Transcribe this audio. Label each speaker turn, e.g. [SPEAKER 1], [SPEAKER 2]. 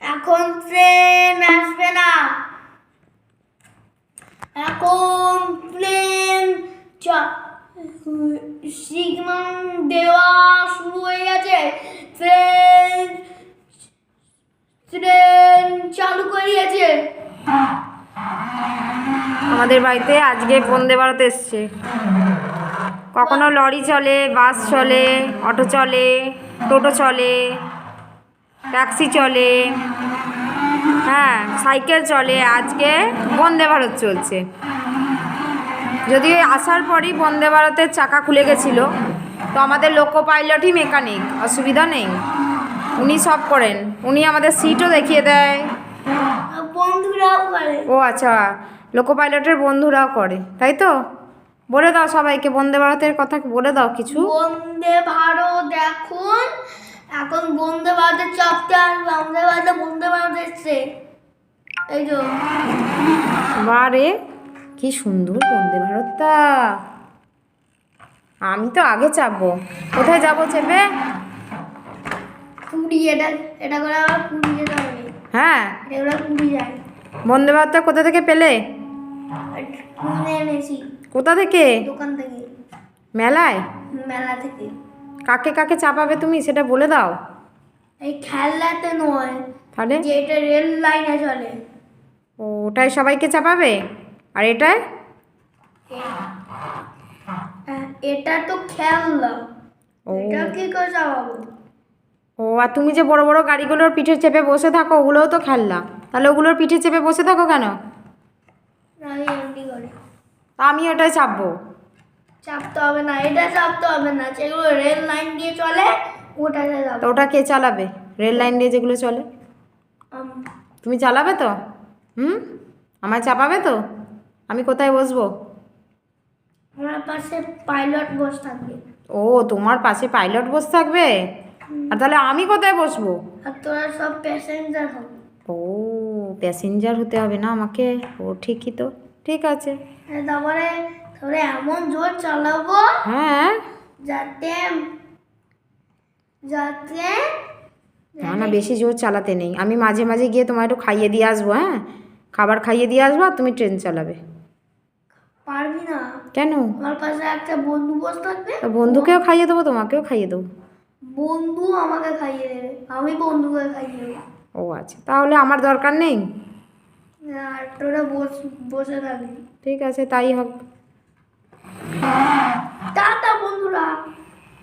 [SPEAKER 1] এখন ট্রেন আসবে না, এখন প্লেন সিগন্যাল দেওয়া শুরু হয়ে গেছে। ট্রেন ট্রেন চালু করে দিয়েছে।
[SPEAKER 2] আমাদের বাড়িতে আজকে বন্দে ভারত এসছে। কখনো লরি চলে, বাস চলে, অটো চলে, টোটো চলে, ট্যাক্সি চলে, হ্যাঁ সাইকেল চলে। আজকে বন্দে ভারত চলছে। যদিও আসার পরই বন্দে ভারতের চাকা খুলে গেছিলো, তো আমাদের লোকো পাইলটই মেকানিক, অসুবিধা নেই, উনি সব করেন। উনি আমাদের সিটও দেখিয়ে দেয়।
[SPEAKER 1] বন্ধুরাও করে।
[SPEAKER 2] ও আচ্ছা, লোকো পাইলটের বন্ধুরাও করে, তাই তো? বলে দাও সবাইকে বন্দে ভারতের কথা, বলে দাও কিছু।
[SPEAKER 1] বন্দে ভারত এখন বন্দে ভারতের চাপতে আসবে। আমাদের বাড়িতে বন্দে ভারত এসছে, এই তো।
[SPEAKER 2] বারে কি সুন্দর বন্দে ভারতটা। আমি তো আগে চাপবো। কোথায় যাবো চেপে?
[SPEAKER 1] পুরী। এটা এটা করে আবার পুরী যেতে হবে।
[SPEAKER 2] হ্যাঁ,
[SPEAKER 1] এগুলো পুরী যায়।
[SPEAKER 2] বন্দে ভারতটা কোথা থেকে পেলে?
[SPEAKER 1] কিনে এনেছি
[SPEAKER 2] কোথা থেকে?
[SPEAKER 1] দোকান থেকে,
[SPEAKER 2] মেলায়?
[SPEAKER 1] মেলা থেকে।
[SPEAKER 2] কাকে কাকে চাপাবে তুমি সেটা বলে দাও।
[SPEAKER 1] এই খেলনাতে নয়,
[SPEAKER 2] তাহলে
[SPEAKER 1] যে এটা রেল লাইনে চলে।
[SPEAKER 2] ও, ওটাই সবাইকে চাপাবে? আর এটায়?
[SPEAKER 1] এটা তো খেলনা,
[SPEAKER 2] ও
[SPEAKER 1] এটা কি করে চালাবো?
[SPEAKER 2] ও, আর তুমি যে বড় বড় গাড়িগুলোর পিঠে চেপে বসে থাকো, ওগুলোও তো খেলনা। তাহলে ওগুলোর পিঠে চেপে বসে থাকো কেন?
[SPEAKER 1] আমি এমনি করে।
[SPEAKER 2] আমি ওটাই চাপবো।
[SPEAKER 1] চাপতে হবে না, এটা চাপতে হবে না। যেগুলো রেল লাইন দিয়ে চলে ওটাতে
[SPEAKER 2] তো
[SPEAKER 1] যাবো।
[SPEAKER 2] ওটা কে চালাবে? রেল লাইন দিয়ে যেগুলো চলে তুমি চালাবে তো? আমায় চাপাবে তো? আমি কোথায় বসবো?
[SPEAKER 1] আমার পাশে পাইলট বসে থাকবে।
[SPEAKER 2] ও, তোমার পাশে পাইলট বসে থাকবে? আর তাহলে আমি কোথায় বসবো?
[SPEAKER 1] আর তোরা সব প্যাসেঞ্জার হবে।
[SPEAKER 2] ও, প্যাসেঞ্জার হতে হবে না আমাকে? ও ঠিকই তো, ঠিক আছে।
[SPEAKER 1] তারপরে তারপরে এমন জোর চালাবো
[SPEAKER 2] হ্যাঁ,
[SPEAKER 1] যাতে যাতে
[SPEAKER 2] না না, বেশি জোর চালাতে নেই। আমি মাঝে মাঝে গিয়ে তোমায় একটু খাইয়ে দিয়ে আসবো। হ্যাঁ, খাবার খাইয়ে দিয়ে আসবো, আর তুমি ট্রেন চালাবে।
[SPEAKER 1] পারবি না।
[SPEAKER 2] কেন?
[SPEAKER 1] আমার পাশে একটা বন্ধু বসে থাকবে।
[SPEAKER 2] তা বন্ধুকেও খাইয়ে দেবো, তোমাকেও খাইয়ে দেবো।
[SPEAKER 1] বন্ধু আমাকে খাইয়ে দেবে, আমি বন্ধুকে খাইয়ে দেবো।
[SPEAKER 2] ও আচ্ছা, তাহলে আমার দরকার নেই।
[SPEAKER 1] আর তোরা বসে থাকবি।
[SPEAKER 2] ঠিক আছে, তাই হোক।
[SPEAKER 1] টাটা বন্ধুরা।